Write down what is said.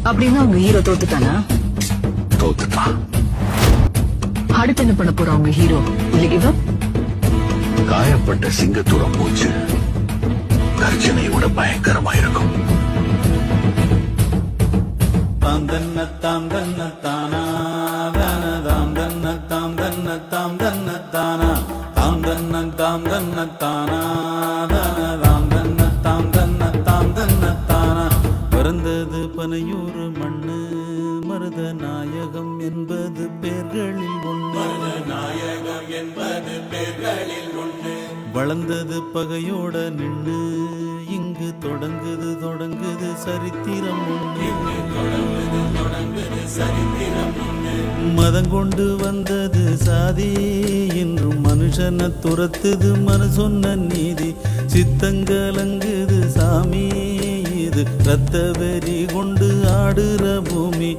அப்படின்னா உங்க ஹீரோ தோத்துட்டானா? தோத்துட்டான். அடுத்து என்ன பண்ண போறா உங்க ஹீரோ? இல்ல கிவ் அப்? காயப்பட்ட சிங்கத்தோட மூச்சு கர்ஜனை விட பயங்கரமா இருக்கும். தாம் தன்ன தானா தாம் தன்ன தாம் தன்ன தானா தாம் தன்ன தானா தாம் தன்ன தானா. பிறந்தது பனையூர் மண்ணு, மருத நாயகம் என்பது பேர்களில் ஒண்ணு. வளர்ந்தது பகையோட நின்று, இங்கு தொடங்குது சரித்திரம் ஒண்ணு. மதங்கொண்டு வந்தது சாதி, இன்றும் மனுஷனை துரத்துது மனு சொன்ன நீதி. சித்தங்கலங்குது சாமி, இது ரத்த வெறி கொண்டு ஆடுற பூமி.